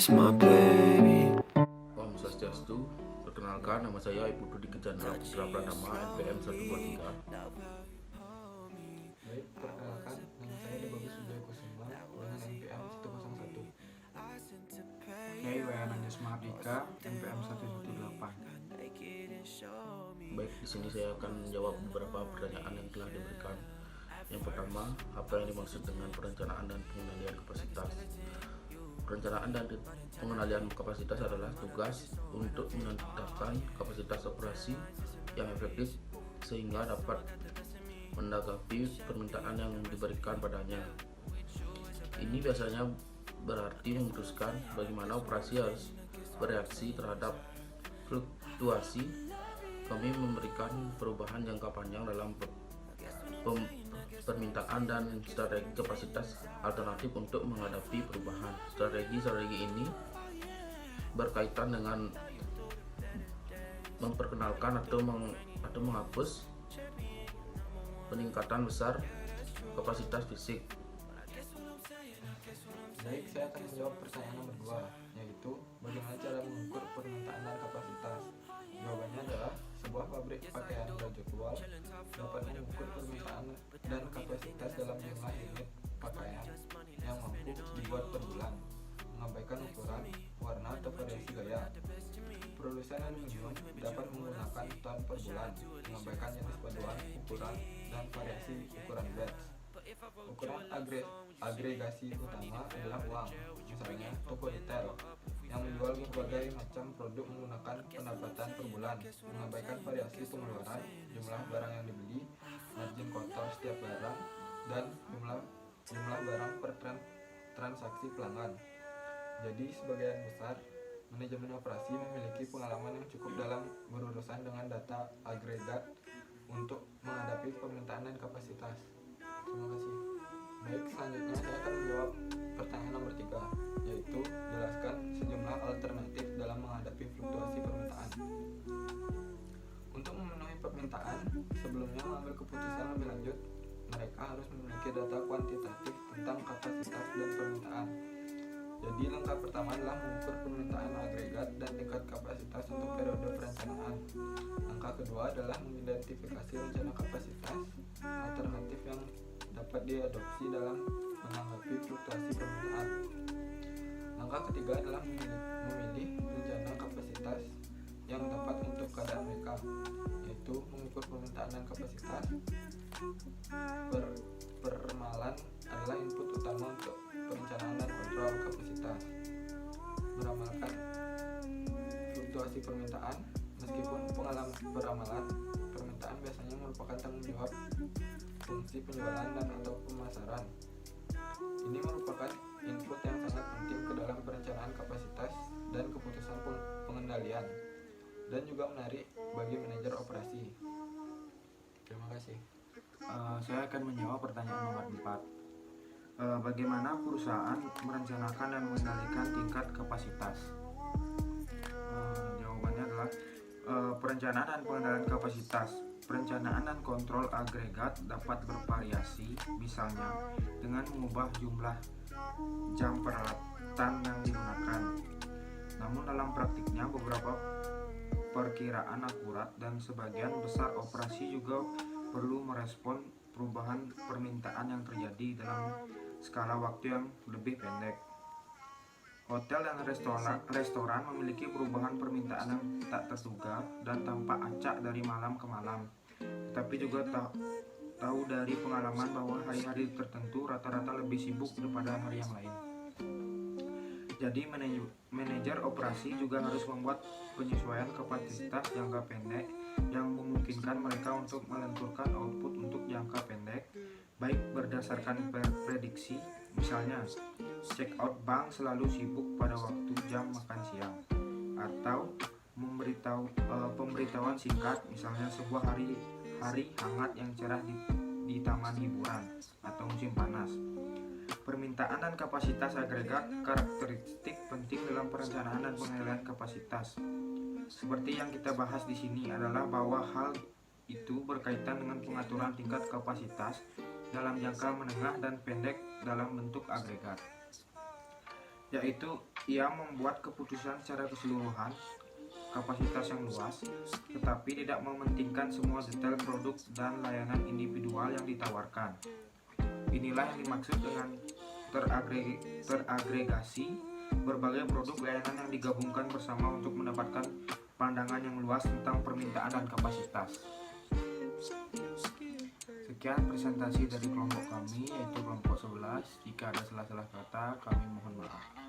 that's my baby. Om Swastiastu, perkenalkan nama saya Ibu Dudi Kejandra Putra Pranama NPM 123. Baik, perkenalkan nama saya Debagus Wijaya Kusuma dengan NPM 101. Oke, Wayan Anjas Mahardika, NPM 118. Baik, di sini saya akan menjawab beberapa pertanyaan yang telah diberikan. Yang pertama, apa yang dimaksud dengan perencanaan dan pengendalian kapasitas? Perencanaan dan pengendalian kapasitas adalah tugas untuk menetapkan kapasitas operasi yang efektif sehingga dapat menanggapi permintaan yang diberikan padanya. Ini biasanya berarti memutuskan bagaimana operasi harus bereaksi terhadap fluktuasi. Kami memberikan perubahan jangka panjang dalam permintaan dan strategi kapasitas alternatif untuk menghadapi perubahan. Strategi ini berkaitan dengan memperkenalkan atau menghapus peningkatan besar kapasitas fisik. Baik, saya akan menjawab pertanyaan nomor 2, yaitu bagaimana cara mengukur permintaan dan kapasitas. Jawabannya adalah sebuah pabrik pakaian Bajotwal dapat mengukur permintaan dan kapasitas dalam jumlah unit pakaian yang mampu dibuat per bulan, mengabaikan ukuran, warna atau variasi gaya. Produsen aluminium dapat menggunakan ton per bulan, mengabaikan jenis paduan, ukuran, dan variasi ukuran batch. Ukuran agregasi utama adalah uang, misalnya toko retail yang menjual berbagai macam produk menggunakan pendapatan per bulan, mengabaikan variasi pengeluaran, jumlah barang yang dibeli, margin kotor setiap barang, dan jumlah barang per transaksi pelanggan. Jadi sebagian besar manajemen operasi memiliki pengalaman yang cukup dalam berurusan dengan data agregat untuk menghadapi permintaan dan kapasitas. Terima kasih. Baik, selanjutnya saya akan menjawab pertanyaan nomor 3, yaitu jelaskan sejumlah alternatif dalam menghadapi fluktuasi permintaan. Untuk memenuhi permintaan, sebelumnya mengambil keputusan lebih lanjut, mereka harus memiliki data kuantitatif tentang kapasitas dan permintaan. Jadi langkah pertama adalah mengukur permintaan agregat dan tingkat kapasitas untuk periode perencanaan. Langkah kedua adalah mengidentifikasi rencana kapasitas alternatif yang dapat diadopsi dalam menanggapi fluktuasi permintaan. Langkah ketiga adalah memilih rencana kapasitas yang tepat untuk keadaan mereka, yaitu mengukur permintaan dan kapasitas. Peramalan adalah input utama untuk perencanaan dan kontrol kapasitas. Meramalkan fluktuasi permintaan, meskipun peramalan permintaan biasanya merupakan tanggung jawab fungsi penjualan dan atau pemasaran. Ini merupakan input yang sangat penting ke dalam perencanaan kapasitas dan keputusan pengendalian, dan juga menarik bagi manajer operasi. Terima kasih. Saya akan menjawab pertanyaan nomor 4. Bagaimana perusahaan merencanakan dan mengendalikan tingkat kapasitas? Jawabannya adalah perencanaan dan pengendalian kapasitas. Perencanaan dan kontrol agregat dapat bervariasi, misalnya dengan mengubah jumlah jam peralatan yang digunakan. Namun dalam praktiknya beberapa perkiraan akurat dan sebagian besar operasi juga perlu merespon perubahan permintaan yang terjadi dalam skala waktu yang lebih pendek. Hotel dan restoran memiliki perubahan permintaan yang tak terduga dan tampak acak dari malam ke malam. Tetapi juga tahu dari pengalaman bahwa hari-hari tertentu rata-rata lebih sibuk daripada hari yang lain. Jadi manajer operasi juga harus membuat penyesuaian kapasitas jangka pendek yang memungkinkan mereka untuk melenturkan output untuk jangka pendek, baik berdasarkan prediksi, misalnya check out bank selalu sibuk pada waktu jam makan siang, atau pemberitahuan singkat, misalnya sebuah hari hangat yang cerah di taman hiburan atau musim panas. Permintaan dan kapasitas agregat karakteristik penting dalam perencanaan dan pengendalian kapasitas. Seperti yang kita bahas di sini adalah bahwa hal itu berkaitan dengan pengaturan tingkat kapasitas dalam jangka menengah dan pendek dalam bentuk agregat. yaitu ia membuat keputusan secara keseluruhan kapasitas yang luas, tetapi tidak mementingkan semua detail produk dan layanan individual yang ditawarkan. Inilah yang dimaksud dengan teragregasi berbagai produk layanan yang digabungkan bersama untuk mendapatkan pandangan yang luas tentang permintaan dan kapasitas. Sekian presentasi dari kelompok kami, yaitu kelompok 11. Jika ada salah-salah kata, kami mohon maaf.